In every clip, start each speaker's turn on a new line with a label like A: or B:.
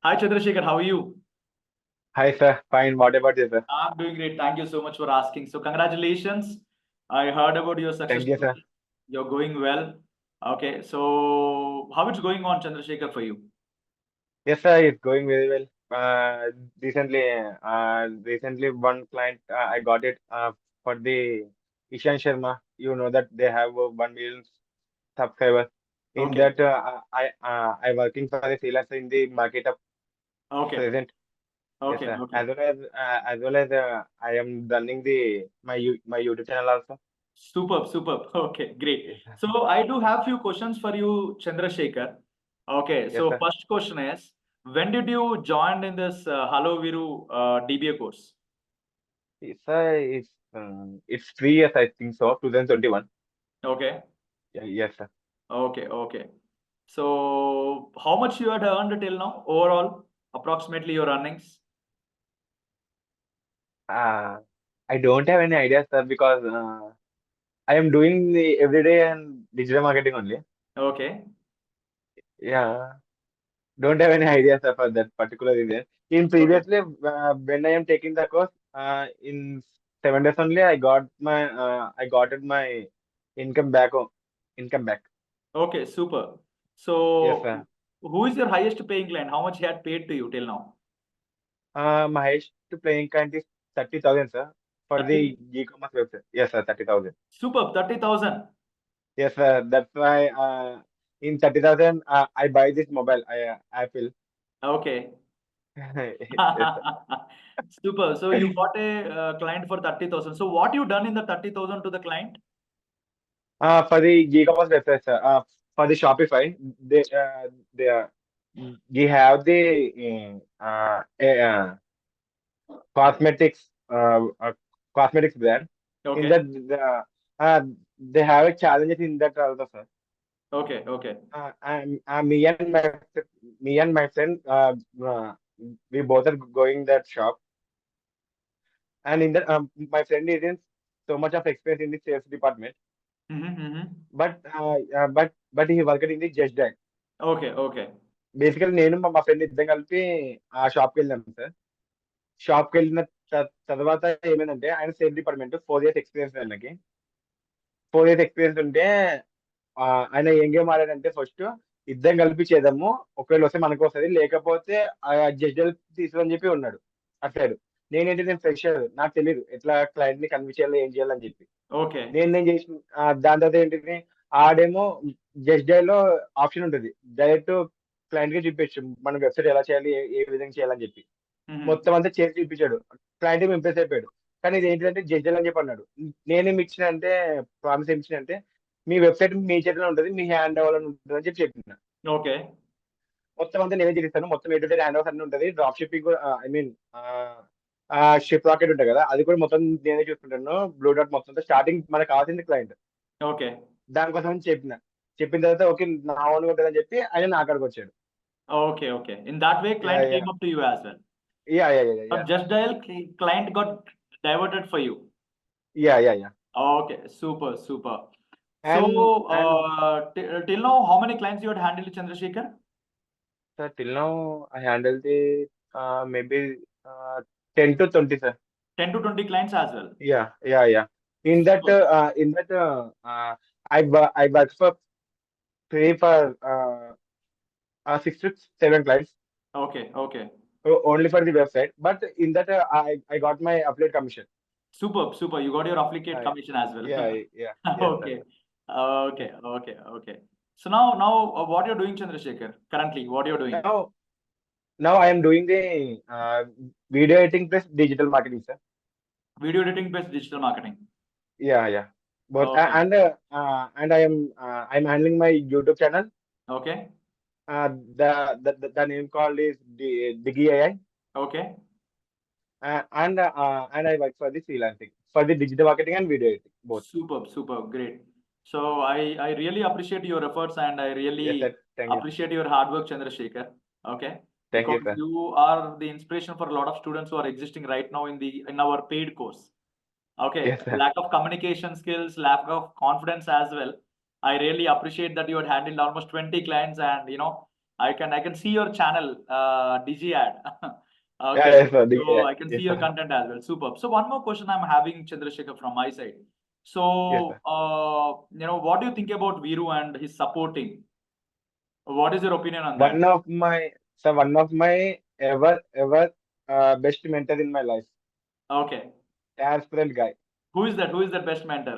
A: Hi Chandrasekhar, how are you?
B: Hi, sir. Fine. What about you, sir?
A: I'm doing great. Thank you so much for asking. So congratulations. I heard about your success
B: Thank you, sir.
A: story. You're going well. Okay, so how it's going on, Chandrasekhar, for you?
B: Yes, sir. It's going very well. Recently, one client I got it for the Ishan Sharma. You know that they have 1 million subscribers. In
A: Okay,
B: that, I working for the freelancer in the market of
A: okay,
B: present. Yes,
A: okay,
B: sir.
A: okay.
B: As well as I am running my YouTube channel also.
A: Superb, superb. Okay, great.
B: Yes, sir.
A: So I do have few questions for you, Chandrasekhar. Okay,
B: Yes,
A: so
B: sir.
A: first question is, when did you join in this Hello Viru DBA course?
B: Yes, sir. It's 3 years, I think so. 2021.
A: Okay,
B: Yeah, yes, sir.
A: okay, okay. So how much you had earned till now overall, approximately your earnings?
B: Uh, I don't have any idea, sir, because I am doing the everyday and digital marketing only.
A: Okay,
B: Yeah, don't have any idea, sir, for that particular reason. In
A: okay,
B: previously, when I am taking the course, in 7 days only, I got it my income back home, income back.
A: okay, super.
B: Yes,
A: So
B: sir.
A: who is your highest paying client? How much he had paid to you till now?
B: My highest playing count is 30,000, sir, for
A: 30,
B: the e-commerce website. Yes, sir, 30,000.
A: super, 30,000.
B: Yes, sir. That's why in 30,000 I buy this mobile Apple.
A: Okay.
B: Yes, sir.
A: Super. So you got a client for 30,000. So what you done in the 30,000 to the client?
B: For the e-commerce website, sir, for the Shopify, they have the cosmetics cosmetics brand. In
A: Okay,
B: that, they have a challenges in that also, sir.
A: okay, okay,
B: Me and my friend, we both are going that shop. And in that, my friend isn't so much of experience in the sales department,
A: mm-hmm.
B: but he worked in the Just Dial.
A: Okay, okay,
B: బేసికల్ నేను మా friend ఇద్దరం కలిపి ఆ షాప్కి వెళ్ళాం sir. షాప్కి వెళ్ళిన తర్వాత ఏమైందంటే ఆయన సేల్ డిపార్ట్మెంట్ 4 years ఎక్స్పీరియన్స్ ఆయనకి. 4 years ఎక్స్పీరియన్స్ ఉంటే ఆయన ఏం గేమ్ ఆడాడంటే ఫస్ట్ ఇద్దరం కలిపి చేద్దాము, ఒకవేళ వస్తే మనకు వస్తుంది, లేకపోతే ఆ జడ్జి తీసుకుని చెప్పి ఉన్నాడు అట్లాడు. నేను ఫ్రెషర్, నాకు తెలియదు ఎట్లా క్లయింట్ ని కన్విన్స్ చేయాలి ఏం చేయాలని చెప్పి.
A: okay,
B: నేను చేసిన దాని తర్వాత ఏంటిది, ఆడేమో జస్ట్ డైల్ లో ఆప్షన్ ఉంటుంది, డైరెక్ట్ క్లయింట్ కి చూపించు మన వెబ్సైట్ ఎలా చేయాలి, ఏ విధంగా చేయాలని చెప్పి.
A: mm-hmm.
B: మొత్తం అంతా చేసి చూపించాడు. క్లయింట్ ఏమో ఇంప్రెస్ అయిపోయాడు. కానీ ఇది ఏంటంటే జస్ట్ డైల్ అని చెప్పి అన్నాడు. నేనేం ఇచ్చిన అంటే, ప్రామిస్ ఏమి ఇచ్చిన అంటే, మీ వెబ్సైట్ మీ చేతిలో ఉంటుంది, మీ హ్యాండ్ అవ్వాలని ఉంటుంది అని చెప్పి చెప్పిన.
A: Okay,
B: మొత్తం అంతా నేనే చేస్తాను, మొత్తం ఎటువంటి హ్యాండ్ ఓవర్స్ అన్ని ఉంటుంది, డ్రాప్ షిప్పింగ్ కూడా, ఐ మీన్ షిప్ రాకెట్ ఉంటుంది కదా, అది కూడా మొత్తం నేనే చూసుకుంటాను. బ్లూ డాట్ మొత్తం స్టార్టింగ్ మనకు కావాల్సింది క్లయింట్.
A: okay,
B: దానికోసం అని చెప్పిన తర్వాత ఓకే నా ఓన్ ఉంటుందని చెప్పి ఆయన నా కాడికి వచ్చాడు.
A: okay, okay. In that way,
B: yeah
A: client
B: yeah
A: came up to you as well.
B: Yeah yeah yeah yeah
A: But just dial client got diverted for you.
B: Yeah.
A: Okay, super, super.
B: And
A: So,
B: and
A: till now, how many clients you had handled, Chandrasekhar?
B: Sir till now I handle the maybe 10 to 20, sir.
A: 10 to 20 clients as well.
B: Yeah. In that
A: Super.
B: In that I work for three for 6 to 7 clients,
A: Okay, okay.
B: only for the website. But in that, I got my affiliate commission.
A: Superb, super. You got your affiliate
B: Uh,
A: commission as well.
B: yes, sir.
A: Okay, okay, okay, okay. So now, what you're doing, Chandrasekhar? Currently, what you're doing?
B: Now, now I am doing the video editing plus digital marketing, sir.
A: Video editing based digital marketing.
B: Yeah. But
A: Okay,
B: and I'm handling my YouTube channel.
A: okay,
B: The name called is Digi AI.
A: okay.
B: And I work for the freelancing for the digital marketing and video editing both.
A: Superb, superb, great. So I really appreciate your efforts and I
B: Yes,
A: really
B: sir. Thank you.
A: appreciate your hard work, Chandrasekhar. Okay,
B: Thank you,
A: because
B: sir.
A: you are the inspiration for a lot of students who are existing right now in our paid course. Okay,
B: Yes, sir.
A: lack of communication skills, lack of confidence as well. I really appreciate that you had handled almost 20 clients and I can see your channel, Digi ad.
B: Yeah,
A: Okay,
B: yes, sir.
A: so I can
B: Yes,
A: see your
B: sir.
A: content as well. Superb. So one more question I'm having, Chandrasekhar, from my side.
B: Yes,
A: So,
B: sir.
A: what do you think about Viru and his supporting? What is your opinion on that?
B: One of my ever best mentor in my life.
A: Okay.
B: Transparent guy.
A: Who is that? Who is that best mentor?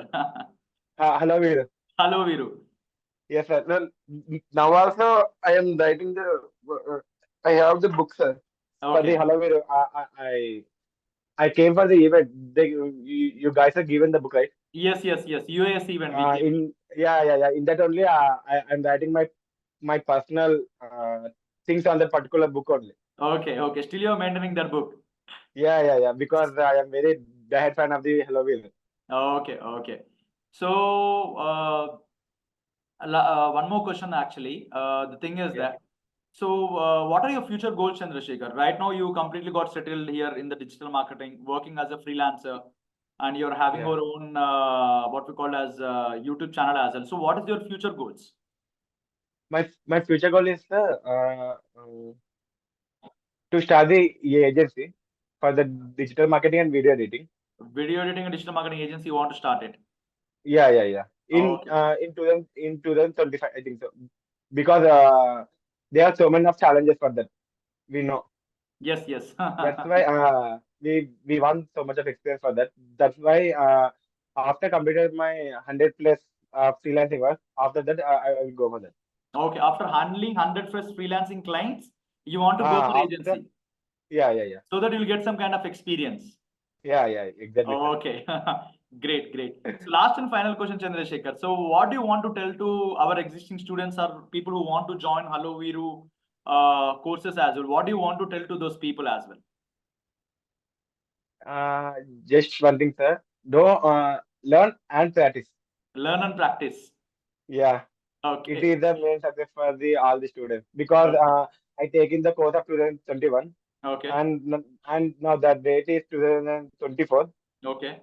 B: Hello, Veer.
A: Hello, Viru.
B: Yes, sir. Well, now also I am writing the. I have the book, sir. For the
A: Okay.
B: Hello, Veer. I came for the event. You guys are given the book, right?
A: Yes, yes, yes. UAS event we came.
B: Yeah. In that only, I'm writing my personal things on that particular book only.
A: Okay, okay. Still you're maintaining that book.
B: Yeah. Because I am very diehard fan of the Halloween.
A: Okay, okay. So, one more question actually. The thing is
B: Yes.
A: that, so what are your future goals, Chandrasekhar? Right now, you completely got settled here in the digital marketing, working as a freelancer, and you're having
B: Yeah.
A: your own what we call as YouTube channel as well. So, what is your future goals?
B: My future goal is to start the agency for the digital marketing and video editing.
A: Video editing and digital marketing agency, you want to start it?
B: Yeah.
A: Okay.
B: In 2025, I think so. Because there are so many of challenges for that. We know.
A: Yes, yes.
B: That's why we want so much of experience for that. That's why after completed my 100 plus freelancing work, after that I will go for that.
A: Okay. After handling 100 first freelancing clients, you want to go for
B: After that,
A: agency
B: yeah.
A: so that you'll get some kind of experience.
B: Yeah, exactly, sir.
A: Okay. Great, great. So last and final question, Chandrasekhar. So what do you want to tell to our existing students or people who want to join Hello Viru courses as well? What do you want to tell to those people as well?
B: Uh, just one thing, sir. Don't learn and practice.
A: Learn and practice.
B: Yeah, it
A: Okay.
B: is the main success for the all the students because
A: Okay.
B: I take in the course of 2021
A: Okay.
B: and now that date is 2024
A: Okay.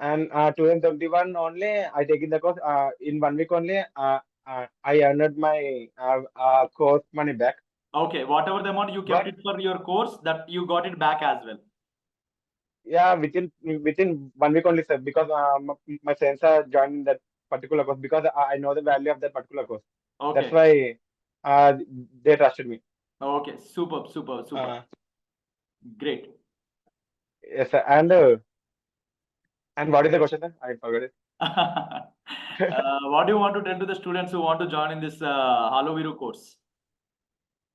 B: and 2021 only I take in the course in 1 week only I earned my course money back.
A: Okay. Whatever the amount you kept
B: But
A: it for your course, that you got it back as well.
B: yeah, within 1 week only, sir, because my friends are joining that particular course because I know the value of that particular course. That's
A: Okay.
B: why uh, they trusted me.
A: Okay. Superb, superb, superb.
B: Uh,
A: Great.
B: yes, sir. And what is the question, sir? I forgot it.
A: What do you want to tell to the students who want to join in this Hello Viru course?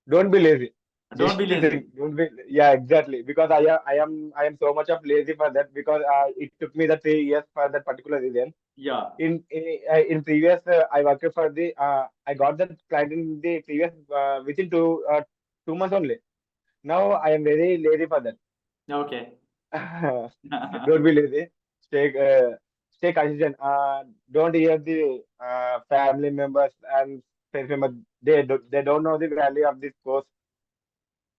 B: Don't be lazy.
A: Don't
B: Just
A: be lazy.
B: think. Don't be. Yeah, exactly. Because I am so much of lazy for that because it took me the 3 years for that particular reason.
A: Yeah.
B: In previous I worked for the I got that client in the previous within 2 months only. Now I am very lazy for that.
A: Okay.
B: Don't be lazy. Stay stay consistent. Don't hear the family members and friends members. They don't know the value of this course.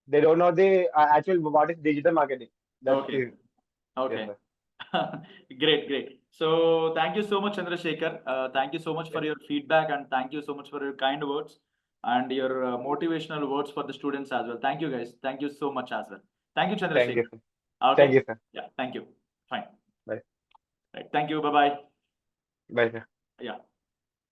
B: They don't know the actual what is digital marketing. That's
A: Okay.
B: it. Yes,
A: Okay.
B: sir.
A: Great, great. So thank you so much, Chandrasekhar. Thank you so much for
B: Yes,
A: your feedback and thank you so much for your kind words and your motivational words for the students as well. Thank you, guys. Thank you so much as well. Thank you,
B: thank you,
A: Chandrasekhar.
B: sir. Thank
A: Okay.
B: you, sir.
A: Yeah. Thank you. Fine.
B: Bye.
A: Right. Thank you. Bye bye.
B: Bye, sir.
A: Yeah.